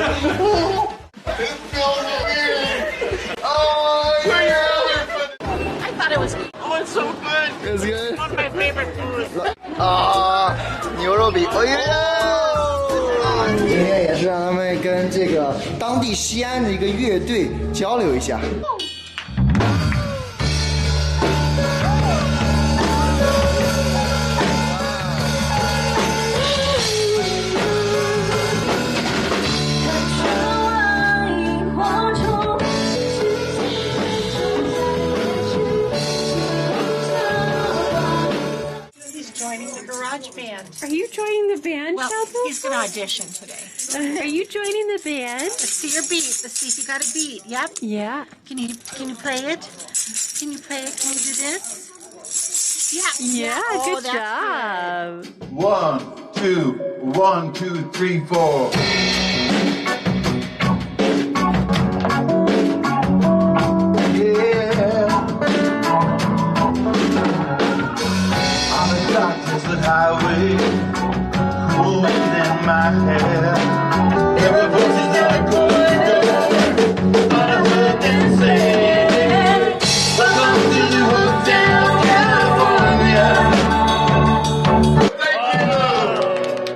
I thought it was. Oh, it's so good. It's good. One of my favorite foods. 啊，牛肉饼，哎呀！今天也是让他们跟这个当地西安的一个乐队交流一下。Band. Are you joining the band, Well, Shelton? he's going to audition today. Are you joining the band? Let's see your beat. Let's see if you got a beat. Yep. Yeah. Can you play it? Can you play it? Can you do this? Yeah. Yeah, Oh, good that's job. 1, 2, 1, 2, 3, 4. The highway, cool wind in my hair. Every voice that goes on a hook and say, welcome to the Hotel California.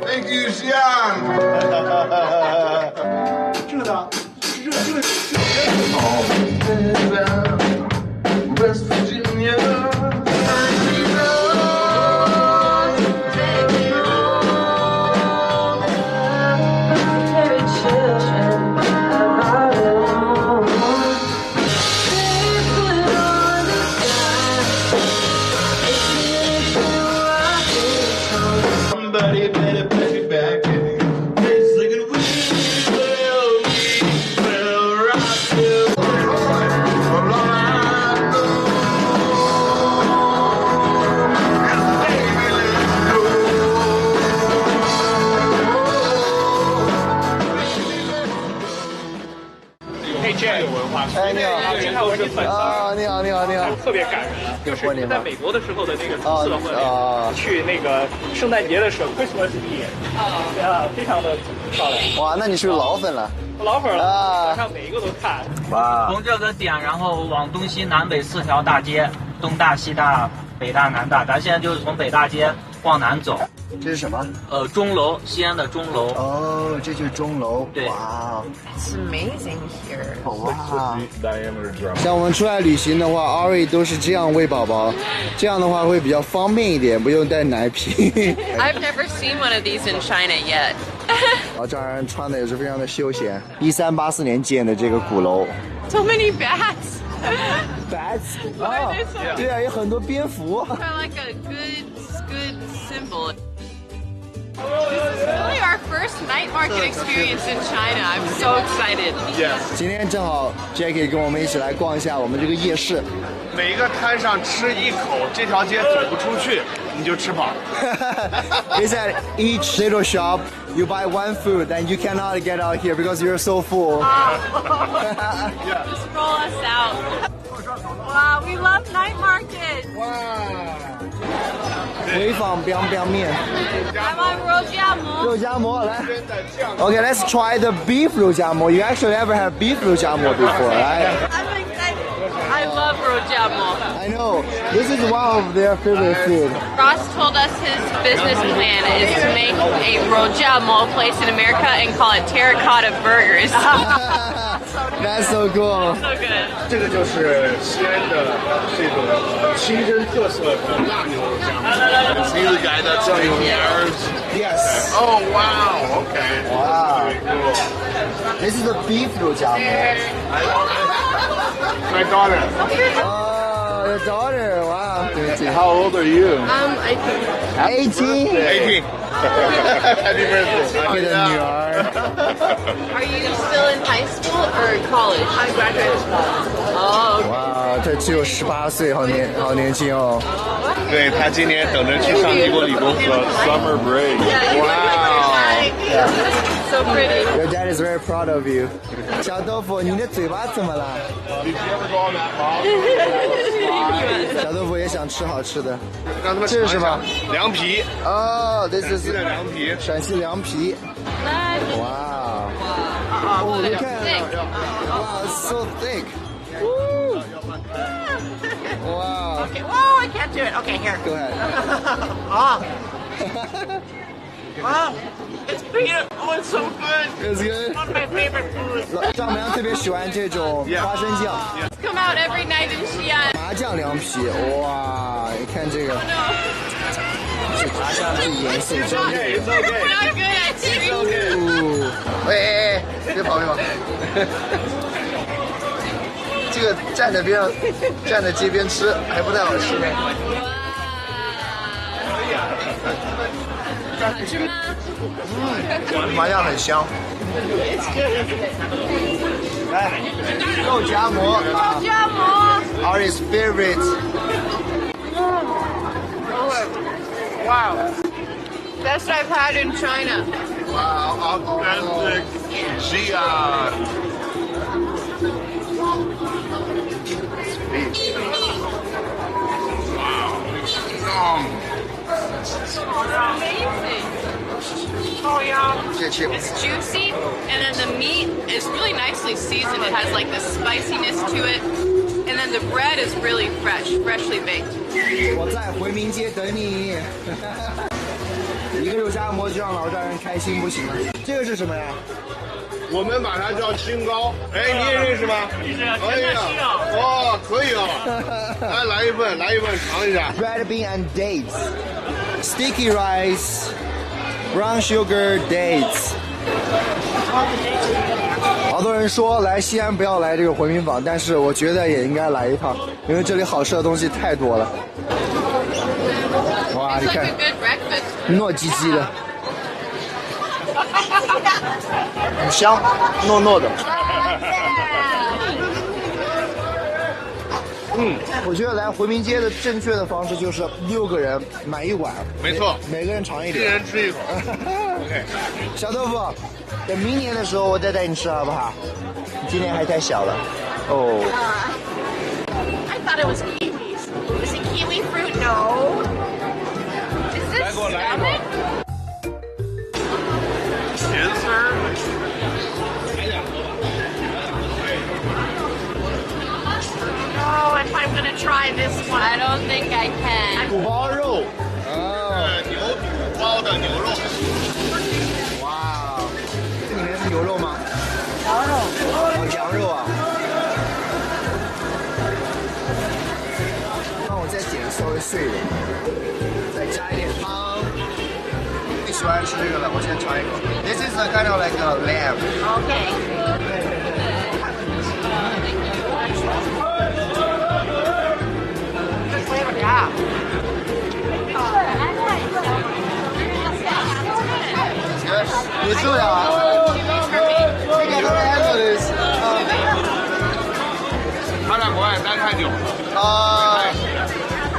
Thank you, Xian. 这 West Virginia. Somebody better put it back in. It's like a will rock you. Hey Jay，有文化。哎，你好。今天我是粉丝啊，你好，你好，你好。特别感人，就是在美国的时候的那个第一次的婚礼，去那个圣诞节的时候 Christmas Eve，非常的漂亮。哇，那你是不是老粉了？老粉了，晚上每一个都看。哇，从这个点，然后往东西南北4条大街，东大、西大、北大、南大，咱现在就是从北大街往南走。这是什么？钟楼，西安的钟楼。哦，这就是钟楼。对，哇 It's amazing here. 哇！像我们出来旅行的话 ，Ari 都是这样喂宝宝，这样的话会比较方便一点，不用带奶瓶。I've never seen one of these in China yet. 啊，这人穿的也是非常的休闲。1384年建的这个鼓楼。So many bats. Bats 啊，对啊，有很多蝙蝠。 Kind of like a good symbol. This is really our first night market experience in China. I'm so excited. Yes. 今天正好 Jackie 跟我们一起来逛一下我们这个夜市。每一个摊上吃一口，这条街走不出去，你就吃饱。He said each little shop you buy one food, then you cannot get out here because you're so full. Just roll us out. Wow, we love night market. 回坊 biang biang 面， I want 肉夹馍。肉夹馍来。Okay, let's try the beef 肉夹馍. You actually ever have beef 肉夹馍 before, right? I'm excited. I love 肉夹馍. I know. This is one of their favorite food. Ross told us his business plan is to make a 肉夹馍 place in America and call it Terracotta Burgers. That's so cool. So good. 这个就是西安的这种清真特色的辣牛肉夹馍。See the guy that's making ours? Yes. Oh wow. Okay. Wow. Very cool. This is the beef 肉夹馍. My daughter. Oh, your daughter. Wow. How old are you? 18. 18. Happy birthday. 你的女儿。 Are you still in high school or college? I graduated college. Oh, 哇，他只有18岁，好年轻哦。对他今年等着去上帝国理工科 summer break. Wow. so pretty. Your dad is very proud of you. 小豆腐，你的嘴巴怎么了？ Did you ever go on that hop? 小豆腐也想吃好吃的。让他们这是什么？凉皮。哦，this is 陕西的凉皮。陕西凉皮。哇。哦，你看哇 ，so thick。Wow. Okay. Whoa, I can't do it. Okay, here. Go ahead. Oh, it's peanut. Oh, it's so good. It's good. One of my favorite foods. 丈母娘特别喜欢这种花生酱， Come out every night in Xi'an. 麻酱凉皮。哇，你看这个， No, 这颜色真的。 we're not good at chewing. 喂，别跑别跑。这个站在边上，站在街边吃还不太好吃呢。好吃吗？麻酱很香。来，肉夹馍啊肉夹馍。 ，Ari's favorite。 Wow. Best I've had in China. Wow, authentic Xi'an. Amazing. Oh yeah. 谢谢。 It's juicy, and then the meat is really nicely seasoned. It has like the spiciness to it, and then the bread is really fresh, freshly baked. 我在回民街等你。一个肉夹馍就让老丈人开心不行了。这个是什么呀？我们把它叫青糕，哎，你也认识吗？可以啊，哦，可以哦，来一份，尝一下。 Red bean and dates, sticky rice, brown sugar dates。好多人说来西安不要来这个回民坊，但是我觉得也应该来一趟，因为这里好吃的东西太多了。哇， It's 你 like 看 a good breakfast. 糯叽叽的，很香，糯糯的。我觉得来回民街的正确的方式就是6个人买一碗，没错，每个人尝一一点，人吃一口。OK，小豆腐，等明年的时候我再带你吃好不好？你今年还太小了。哦， I thought it was kiwis. Is it kiwi fruit? No. Is this 来给我来一口。 salmon? Yes, sir. Oh, if I'm gonna try this one. I don't think I can. 肚包肉。牛肚包的牛肉。哇，这里面是牛肉吗？羊肉。哦，羊肉啊。那我再剪稍微碎一点，再加一点汤。最喜欢吃这个了，我先尝一口。This is a kind of like a lamb. Okay. Good flavor, yeah. 你吃不了啊？这个当然做的是他在国外待太久了。啊，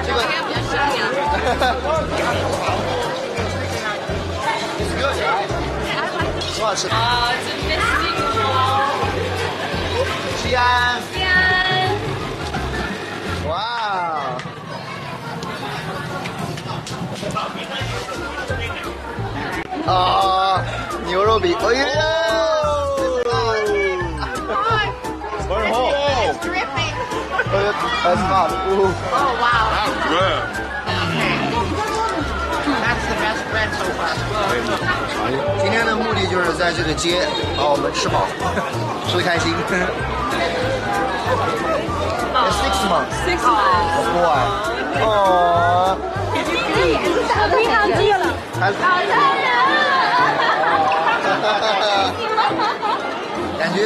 这个。多好吃！ It's a misty wall. 西安， Xi'an. 哇！啊，牛肉饼，哎呀！ Very hot. It's dripping. That's hot. Ooh. Oh, wow. That's good. That's the best bread so far. 今天的目的就是在这个街把我们吃饱，吃得开心。6 months. 6 months. Boy. 哦。非常记了。感觉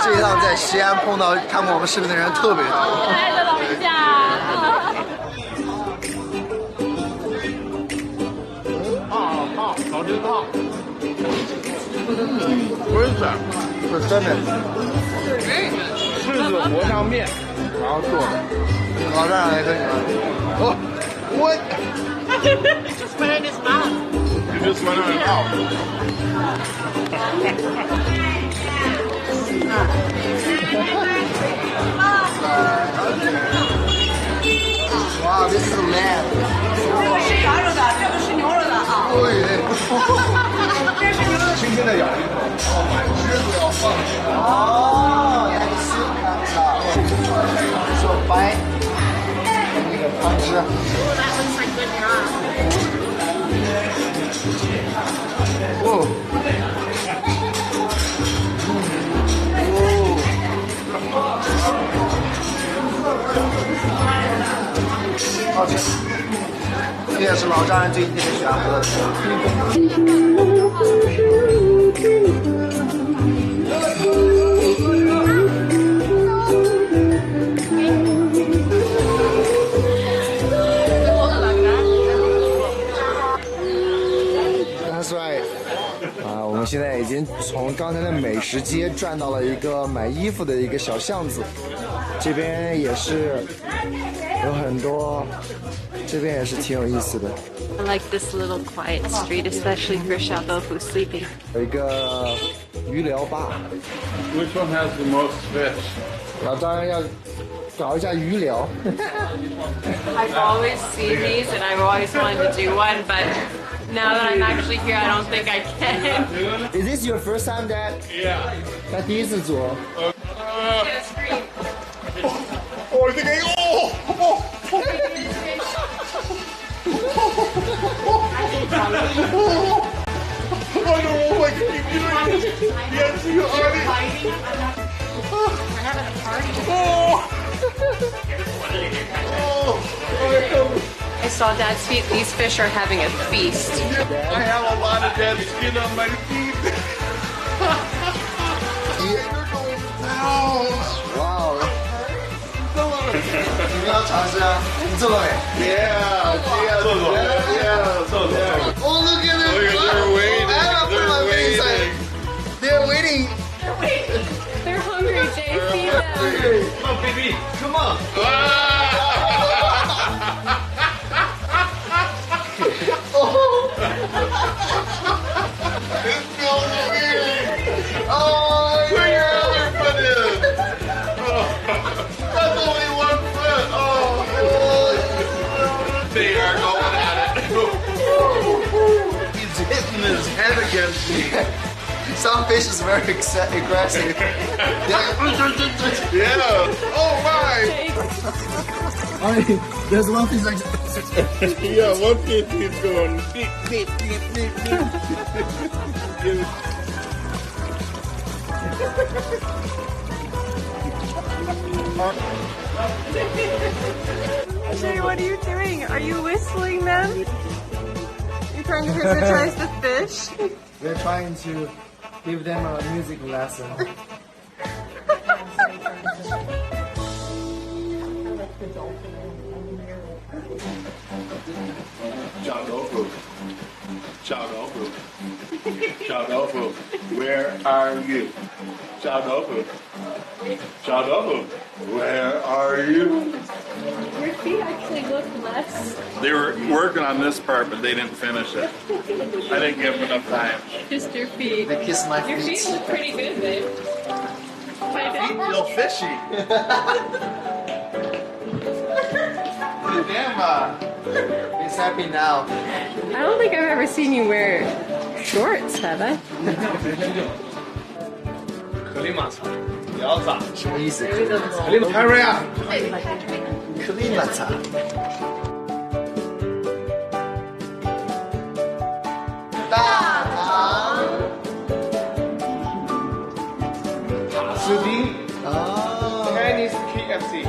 这一趟在西安碰到看过我们视频的人特别多。可爱的老人家。烫，烤真烫。Prince，是真的。柿子和上面，然后做的。老丈人也可以吗？哦，我 Just put it in his mouth. You just went on it out. Wow, this is a lamb. 这个是羊肉的，这个是牛肉的啊。对，这是牛肉的。轻轻的咬一口，然后满汁都要哦，那个是看一下，说白，那个汤汁。That looks like good job. 哦。好吃，这也是老丈人最特别喜欢喝的。That's right。我们现在已经从刚才的美食街转到了一个买衣服的一个小巷子，这边也是有很多，这边也是挺有意思的。I like this little quiet street, especially for Xiaobofu sleeping. 有一个鱼疗吧。Which one has the most fish? 老张要搞一下鱼疗。I've always seen these and I've always wanted to do one, but now that I'm actually here, I don't think I can. Is this your first time, Dad? Yeah. 他第一次做。哦，这个哦哦。I don't know if I can keep doing this. Yes, you are. We're having a party. I saw Dad's feet. These fish are having a feast. I have a lot of dead skin on my feet. They're going down. Wow. 你们要尝试啊？你做了没 Yeah, yeah, Oh, look at this! They're waiting. I have to put my face on. They're waiting. They're hungry, Jay. Feed them. Come on, baby. Come on. It feels weird. Oh, where your other foot is? That's only one foot. They are going at it. He's hitting his head against me. Some fish is very aggressive. Yeah. Oh my. There's one fish like. Yeah, one fish is going. Beep, beep, beep, beep, beep. Jay, what are you doing? Are you whistling them? You're trying to hypnotize the fish? We're trying to give them a music lesson. Xiaobofu, where are you? Xiaobofu, where are you? Your feet actually look less. They were working on this part, but they didn't finish it. I didn't give them enough time. Just your feet. They kiss my Your feet look pretty good, babe. Feet feel fishy. Damn, He's happy now. I don't think I've ever seen you wear shorts, have I? 克里马茶，聊咋？什么意思？克里马 Harry 啊！克里马茶。大糖。塔斯汀哦。 Chinese KFC。